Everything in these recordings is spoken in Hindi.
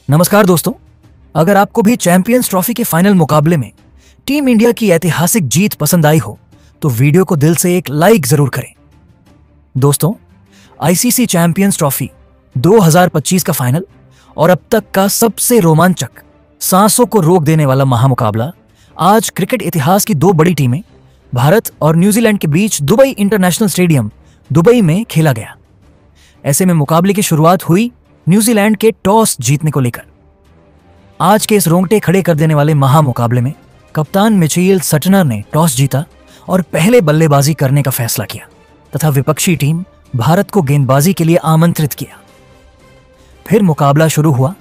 नमस्कार दोस्तों, अगर आपको भी चैंपियंस ट्रॉफी के फाइनल मुकाबले में टीम इंडिया की ऐतिहासिक जीत पसंद आई हो तो वीडियो को दिल से एक लाइक जरूर करें। दोस्तों, आईसीसी चैंपियंस ट्रॉफी 2025 का फाइनल और अब तक का सबसे रोमांचक, सांसों को रोक देने वाला महामुकाबला आज क्रिकेट इतिहास की दो बड़ी टीमें भारत और न्यूजीलैंड के बीच दुबई इंटरनेशनल स्टेडियम दुबई में खेला गया। ऐसे में मुकाबले की शुरुआत हुई न्यूजीलैंड के टॉस जीतने को लेकर। आज के इस रोंगटे खड़े कर देने वाले महामुकाबले में कप्तान मिचेल सटनर ने टॉस जीता और पहले बल्लेबाजी करने का फैसला किया तथा विपक्षी टीम भारत को गेंदबाजी के लिए आमंत्रित किया। फिर मुकाबला शुरू हुआ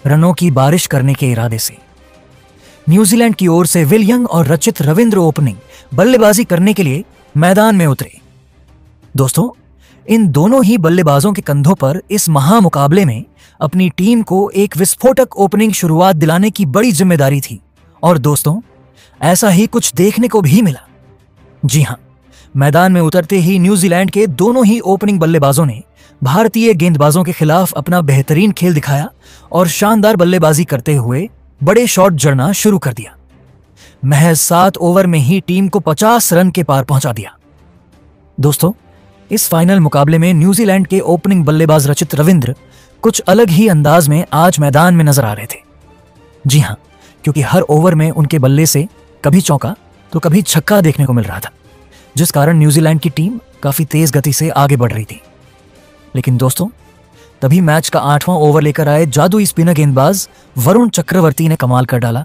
रनों की बारिश करने के इरादे से। न्यूजीलैंड की ओर से विल यंग और रचित रविंद्र ओपनिंग बल्लेबाजी करने के लिए मैदान में उतरे। दोस्तों, इन दोनों ही बल्लेबाजों के कंधों पर इस महामुकाबले में अपनी टीम को एक विस्फोटक ओपनिंग शुरुआत दिलाने की बड़ी जिम्मेदारी थी और दोस्तों, ऐसा ही कुछ देखने को भी मिला। जी हां, मैदान में उतरते ही न्यूजीलैंड के दोनों ही ओपनिंग बल्लेबाजों ने भारतीय गेंदबाजों के खिलाफ अपना बेहतरीन खेल दिखाया और शानदार बल्लेबाजी करते हुए बड़े शॉट जड़ना शुरू कर दिया। महज 7 ओवर में ही टीम को 50 रन के पार पहुंचा दिया। दोस्तों, इस फाइनल मुकाबले में न्यूजीलैंड के ओपनिंग बल्लेबाज रचित रविंद्र कुछ अलग ही अंदाज में आज मैदान में नजर आ रहे थे। जी हां, क्योंकि हर ओवर में उनके बल्ले से कभी चौका तो कभी छक्का देखने को मिल रहा था, जिस कारण न्यूजीलैंड की टीम काफी तेज गति से आगे बढ़ रही थी। लेकिन दोस्तों, तभी मैच का 8वां ओवर लेकर आए जादुई स्पिनर गेंदबाज वरुण चक्रवर्ती ने कमाल कर डाला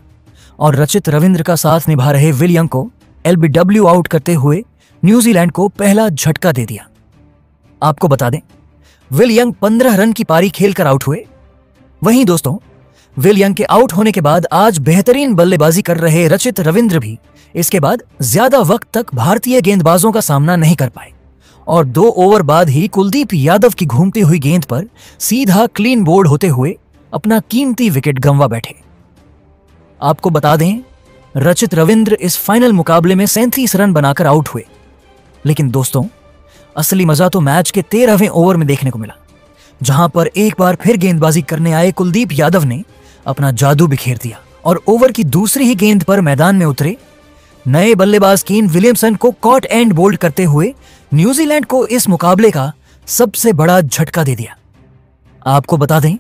और रचित रविंद्र का साथ निभा रहे विल यंग को एलबीडब्ल्यू आउट करते हुए न्यूजीलैंड को पहला झटका दे दिया। आपको बता दें, विल यंग 15 रन की पारी खेलकर आउट हुए। वहीं दोस्तों, विल यंग के आउट होने के बाद आज बेहतरीन बल्लेबाजी कर रहे रचित रविंद्र भी इसके बाद ज्यादा वक्त तक भारतीय गेंदबाजों का सामना नहीं कर पाए और 2 ओवर बाद ही कुलदीप यादव की घूमती हुई गेंद पर सीधा क्लीन बोल्ड होते हुए अपना कीमती विकेट गंवा बैठे। आपको बता दें, रचित रविंद्र इस फाइनल मुकाबले में 37 रन बनाकर आउट हुए। लेकिन दोस्तों, असली मजा तो मैच के 13वें ओवर में देखने को मिला, जहां पर एक बार फिर गेंदबाजी करने आए कुलदीप यादव ने अपना जादू बिखेर दिया और ओवर की दूसरी ही गेंद पर मैदान में उतरे नए बल्लेबाज केन विलियमसन को कॉट एंड बोल्ड करते हुए न्यूजीलैंड को इस मुकाबले का सबसे बड़ा झटका दे दिया। आपको बता दें,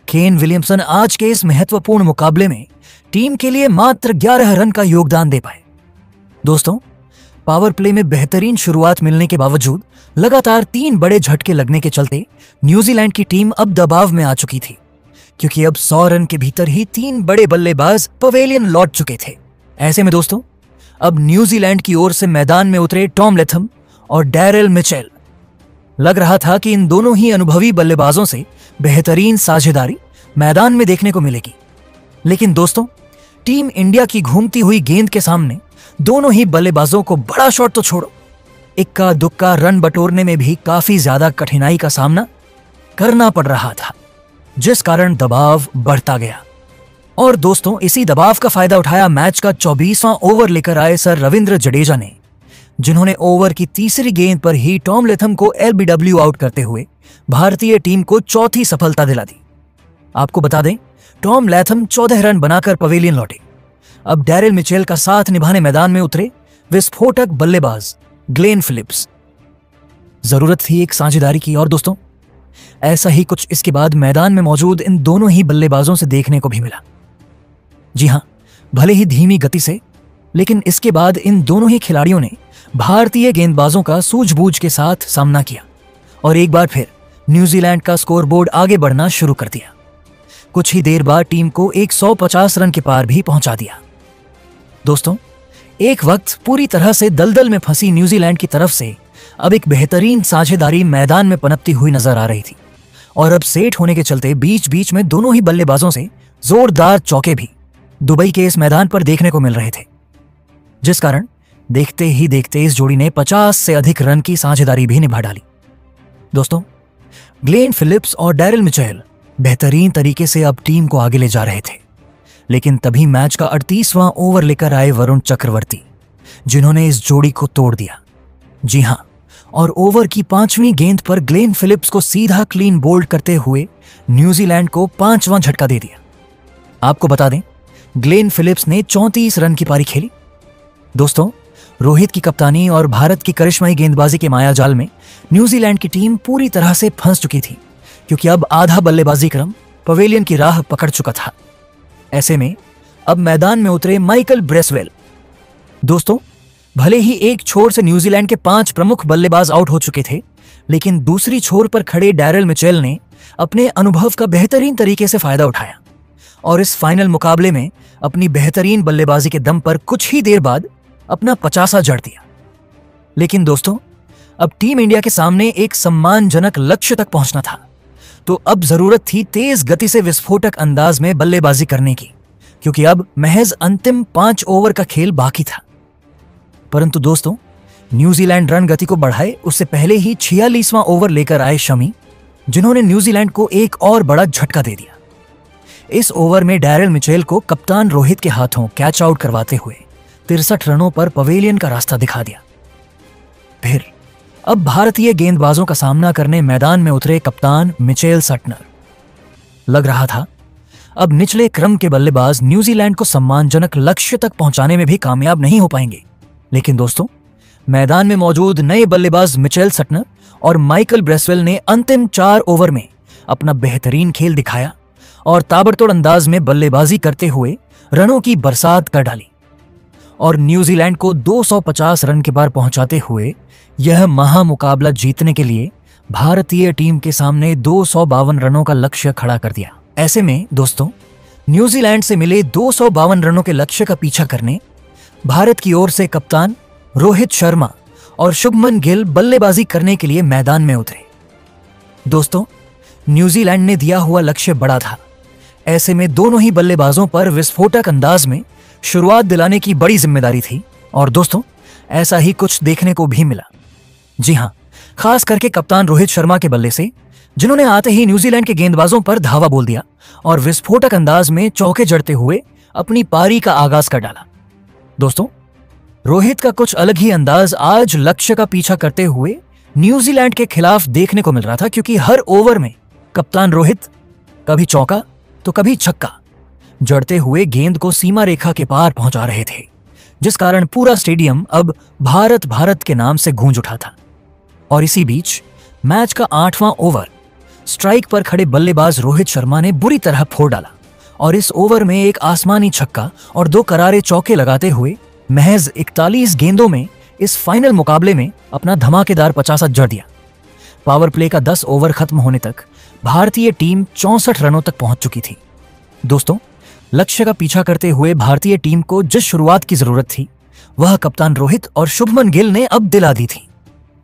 केन विलियमसन आज के इस महत्वपूर्ण मुकाबले में टीम के लिए मात्र 11 रन का योगदान दे पाए। दोस्तों, पावर प्ले में बेहतरीन शुरुआत मिलने के बावजूद लगातार 3 बड़े झटके लगने के चलते न्यूजीलैंड की टीम अब दबाव में आ चुकी थी, क्योंकि अब 100 रन के भीतर ही 3 बड़े बल्लेबाज पवेलियन लौट चुके थे। ऐसे में दोस्तों, अब न्यूजीलैंड की ओर से मैदान में उतरे टॉम लैथम और डैरेल मिचेल। लग रहा था कि इन दोनों ही अनुभवी बल्लेबाजों से बेहतरीन साझेदारी मैदान में देखने को मिलेगी। लेकिन दोस्तों, टीम इंडिया की घूमती हुई गेंद के सामने दोनों ही बल्लेबाजों को बड़ा शॉट तो छोड़ो, इक्का दुक्का रन बटोरने में भी काफी ज्यादा कठिनाई का सामना करना पड़ रहा था, जिस कारण दबाव बढ़ता गया। और दोस्तों, इसी दबाव का फायदा उठाया मैच का 24वां ओवर लेकर आए सर रविंद्र जडेजा ने, जिन्होंने ओवर की तीसरी गेंद पर ही टॉम लैथम को एलबीडब्ल्यू आउट करते हुए भारतीय टीम को चौथी सफलता दिला दी। आपको बता दें, टॉम लैथम 14 रन बनाकर पवेलियन लौटे। अब डैरेल मिचेल का साथ निभाने मैदान में उतरे विस्फोटक बल्लेबाज ग्लेन फिलिप्स। जरूरत थी एक साझेदारी की और दोस्तों, ऐसा ही कुछ इसके बाद मैदान में मौजूद इन दोनों ही बल्लेबाजों से देखने को भी मिला। जी हां, भले ही धीमी गति से, लेकिन इसके बाद इन दोनों ही खिलाड़ियों ने भारतीय गेंदबाजों का सूझबूझ के साथ सामना किया और एक बार फिर न्यूजीलैंड का स्कोरबोर्ड आगे बढ़ना शुरू कर दिया। कुछ ही देर बाद टीम को 150 रन के पार भी पहुंचा दिया। दोस्तों, एक वक्त पूरी तरह से दलदल में फंसी न्यूजीलैंड की तरफ से अब एक बेहतरीन साझेदारी मैदान में पनपती हुई नजर आ रही थी और अब सेट होने के चलते बीच बीच में दोनों ही बल्लेबाजों से जोरदार चौके भी दुबई के इस मैदान पर देखने को मिल रहे थे, जिस कारण देखते ही देखते इस जोड़ी ने 50 से अधिक रन की साझेदारी भी निभा डाली। दोस्तों, ग्लेन फिलिप्स और डैरेल मिचेल बेहतरीन तरीके से अब टीम को आगे ले जा रहे थे, लेकिन तभी मैच का 38वां ओवर लेकर आए वरुण चक्रवर्ती, जिन्होंने इस जोड़ी को तोड़ दिया। जी हां, और ओवर की 5वीं गेंद पर ग्लेन फिलिप्स को सीधा क्लीन बोल्ड करते हुए न्यूजीलैंड को 5वां झटका दे दिया। आपको बता दें, ग्लेन फिलिप्स ने 34 रन की पारी खेली। दोस्तों, रोहित की कप्तानी और भारत की करिश्माई गेंदबाजी के मायाजाल में न्यूजीलैंड की टीम पूरी तरह से फंस चुकी थी, क्योंकि अब आधा बल्लेबाजी क्रम पवेलियन की राह पकड़ चुका था। ऐसे में अब मैदान में उतरे माइकल ब्रेसवेल। दोस्तों, भले ही एक छोर से न्यूजीलैंड के 5 प्रमुख बल्लेबाज आउट हो चुके थे, लेकिन दूसरी छोर पर खड़े डैरेल मिचेल ने अपने अनुभव का बेहतरीन तरीके से फायदा उठाया और इस फाइनल मुकाबले में अपनी बेहतरीन बल्लेबाजी के दम पर कुछ ही देर बाद अपना 50वां जड़ दिया। लेकिन दोस्तों, अब टीम इंडिया के सामने एक सम्मानजनक लक्ष्य तक पहुंचना था, तो अब जरूरत थी तेज गति से विस्फोटक अंदाज में बल्लेबाजी करने की, क्योंकि अब महज अंतिम 5 ओवर का खेल बाकी था। परंतु दोस्तों, न्यूजीलैंड रन गति को बढ़ाए उससे पहले ही 46वां ओवर लेकर आए शमी, जिन्होंने न्यूजीलैंड को एक और बड़ा झटका दे दिया। इस ओवर में डैरेल मिचेल को कप्तान रोहित के हाथों कैच आउट करवाते हुए 63 रनों पर पवेलियन का रास्ता दिखा दिया। फिर अब भारतीय गेंदबाजों का सामना करने मैदान में उतरे कप्तान मिचेल सटनर। लग रहा था अब निचले क्रम के बल्लेबाज न्यूजीलैंड को सम्मानजनक लक्ष्य तक पहुंचाने में भी कामयाब नहीं हो पाएंगे। लेकिन दोस्तों, मैदान में मौजूद नए बल्लेबाज मिचेल सटनर और माइकल ब्रेसवेल ने अंतिम 4 ओवर में अपना बेहतरीन खेल दिखाया और ताबड़तोड़ अंदाज में बल्लेबाजी करते हुए रनों की बरसात कर डाली और न्यूजीलैंड को 250 रन के पार पहुंचाते हुए यह महामुकाबला जीतने के लिए भारतीय टीम के सामने 252 रनों का लक्ष्य खड़ा कर दिया। ऐसे में दोस्तों, न्यूजीलैंड से मिले 252 रनों के लक्ष्य का पीछा करने भारत की ओर से कप्तान रोहित शर्मा और शुभमन गिल बल्लेबाजी करने के लिए मैदान में उतरे। दोस्तों, न्यूजीलैंड ने दिया हुआ लक्ष्य बड़ा था। ऐसे में दोनों ही बल्लेबाजों पर विस्फोटक अंदाज में शुरुआत दिलाने की बड़ी जिम्मेदारी थी और दोस्तों, ऐसा ही कुछ देखने को भी मिला। जी हां, खास करके कप्तान रोहित शर्मा के बल्ले से, जिन्होंने आते ही न्यूजीलैंड के गेंदबाजों पर धावा बोल दिया और विस्फोटक अंदाज में चौके जड़ते हुए अपनी पारी का आगाज कर डाला। दोस्तों, रोहित का कुछ अलग ही अंदाज आज लक्ष्य का पीछा करते हुए न्यूजीलैंड के खिलाफ देखने को मिल रहा था, क्योंकि हर ओवर में कप्तान रोहित कभी चौका तो कभी छक्का जड़ते हुए गेंद को सीमा रेखा के पार पहुंचा रहे थे, जिस कारण पूरा स्टेडियम अब भारत भारत के नाम से गूंज उठा था। और इसी बीच मैच का 8वां ओवर स्ट्राइक पर खड़े बल्लेबाज रोहित शर्मा ने बुरी तरह फोड़ डाला और इस ओवर में एक आसमानी छक्का और 2 करारे चौके लगाते हुए महज 41 गेंदों में इस फाइनल मुकाबले में अपना धमाकेदार 50वां जड़ दिया। पावर प्ले का 10 ओवर खत्म होने तक भारतीय टीम 64 रनों तक पहुंच चुकी थी। दोस्तों, लक्ष्य का पीछा करते हुए भारतीय टीम को जिस शुरुआत की जरूरत थी, वह कप्तान रोहित और शुभमन गिल ने अब दिला दी थी।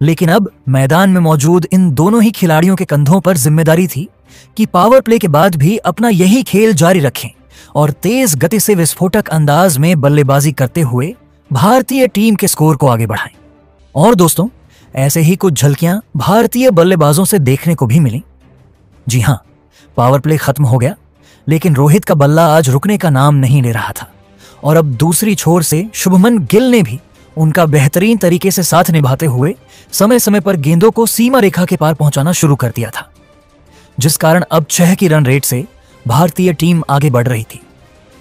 लेकिन अब मैदान में मौजूद इन दोनों ही खिलाड़ियों के कंधों पर जिम्मेदारी थी कि पावर प्ले के बाद भी अपना यही खेल जारी रखें और तेज गति से विस्फोटक अंदाज में बल्लेबाजी करते हुए भारतीय टीम के स्कोर को आगे बढ़ाएं। और दोस्तों, ऐसे ही कुछ झलकियां भारतीय बल्लेबाजों से देखने को भी मिली। जी हां, पावर प्ले खत्म हो गया, लेकिन रोहित का बल्ला आज रुकने का नाम नहीं ले रहा था और अब दूसरी छोर से शुभमन गिल ने भी उनका बेहतरीन तरीके से साथ निभाते हुए समय समय पर गेंदों को सीमा रेखा के पार पहुंचाना शुरू कर दिया था, जिस कारण अब 6 की रन रेट से भारतीय टीम आगे बढ़ रही थी।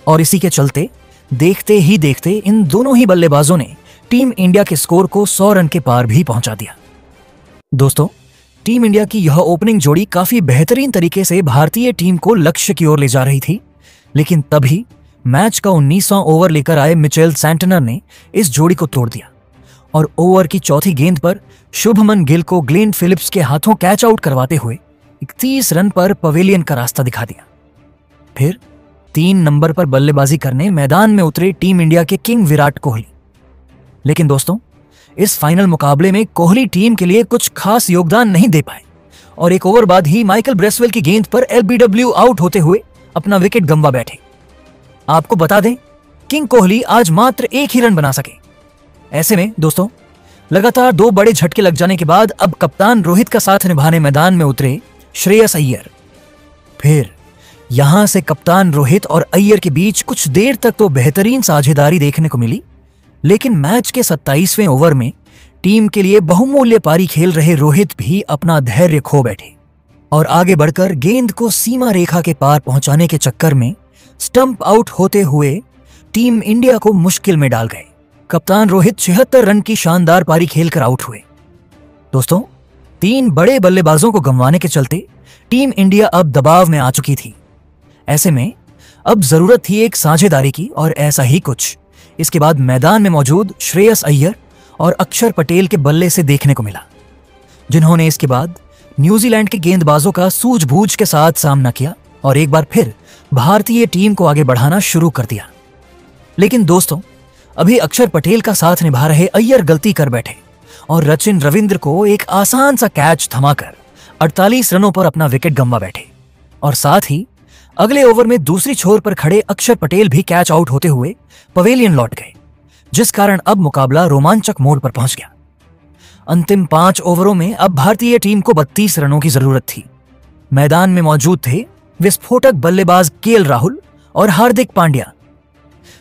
और इसी के चलते देखते ही देखते इन दोनों ही बल्लेबाजों ने टीम इंडिया के स्कोर को 100 रन के पार भी पहुंचा दिया। दोस्तों, टीम इंडिया की यह ओपनिंग जोड़ी काफी बेहतरीन तरीके से भारतीय टीम को लक्ष्य की ओर ले जा रही थी, लेकिन तभी मैच का 19वां ओवर लेकर आए मिचेल सैंटनर ने इस जोड़ी को तोड़ दिया और ओवर की चौथी गेंद पर शुभमन गिल को ग्लेन फिलिप्स के हाथों कैच आउट करवाते हुए 31 रन पर पवेलियन का रास्ता दिखा दिया। फिर 3 नंबर पर बल्लेबाजी करने मैदान में उतरे टीम इंडिया के किंग विराट कोहली। लेकिन दोस्तों, इस फाइनल मुकाबले में कोहली टीम के लिए कुछ खास योगदान नहीं दे पाए और एक ओवर बाद ही माइकल ब्रेसवेल की गेंद पर एलबीडब्ल्यू आउट होते हुए अपना विकेट गंवा बैठे। आपको बता दें, किंग कोहली आज मात्र 1 ही रन बना सके। ऐसे में दोस्तों, लगातार 2 बड़े झटके लग जाने के बाद अब कप्तान रोहित का साथ निभाने मैदान में उतरे श्रेयस अय्यर। फिर यहां से कप्तान रोहित और अय्यर के बीच कुछ देर तक तो बेहतरीन साझेदारी देखने को मिली, लेकिन मैच के 27वें ओवर में टीम के लिए बहुमूल्य पारी खेल रहे रोहित भी अपना धैर्य खो बैठे और आगे बढ़कर गेंद को सीमा रेखा के पार पहुंचाने के चक्कर में स्टंप आउट होते हुए टीम इंडिया को मुश्किल में डाल गए। कप्तान रोहित 76 रन की शानदार पारी खेलकर आउट हुए। दोस्तों, 3 बड़े बल्लेबाजों को गंवाने के चलते टीम इंडिया अब दबाव में आ चुकी थी। ऐसे में अब जरूरत थी एक साझेदारी की, और ऐसा ही कुछ इसके बाद मैदान में मौजूद श्रेयस अय्यर और अक्षर पटेल के बल्ले से देखने को मिला, जिन्होंने इसके बाद न्यूजीलैंड के गेंदबाजों का सूझबूझ के साथ सामना किया और एक बार फिर भारतीय टीम को आगे बढ़ाना शुरू कर दिया। लेकिन दोस्तों, अभी अक्षर पटेल का साथ निभा रहे अय्यर गलती कर बैठे और सचिन रविंद्र को एक आसान सा कैच थमाकर 48 रनों पर अपना विकेट गंवा बैठे, और साथ ही अगले ओवर में दूसरी छोर पर खड़े अक्षर पटेल भी कैच आउट होते हुए पवेलियन लौट गए, जिस कारण अब मुकाबला रोमांचक मोड़ पर पहुंच गया। अंतिम 5 ओवरों में अब भारतीय टीम को 32 रनों की जरूरत थी। मैदान में मौजूद थे विस्फोटक बल्लेबाज केएल राहुल और हार्दिक पांड्या।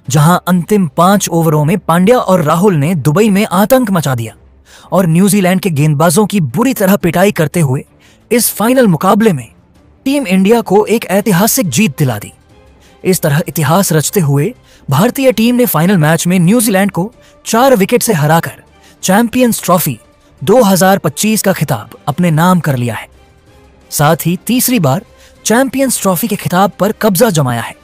जहां अंतिम 5 ओवरों में पांड्या और राहुल ने दुबई में आतंक मचा दिया और न्यूजीलैंड के गेंदबाजों की बुरी तरह पिटाई करते हुए इस फाइनल मुकाबले में टीम इंडिया को एक ऐतिहासिक जीत दिला दी। इस तरह इतिहास रचते हुए भारतीय टीम ने फाइनल मैच में न्यूजीलैंड को 4 विकेट से हराकर चैंपियंस ट्रॉफी 2025 का खिताब अपने नाम कर लिया है। साथ ही तीसरी बार चैंपियंस ट्रॉफी के खिताब पर कब्जा जमाया है।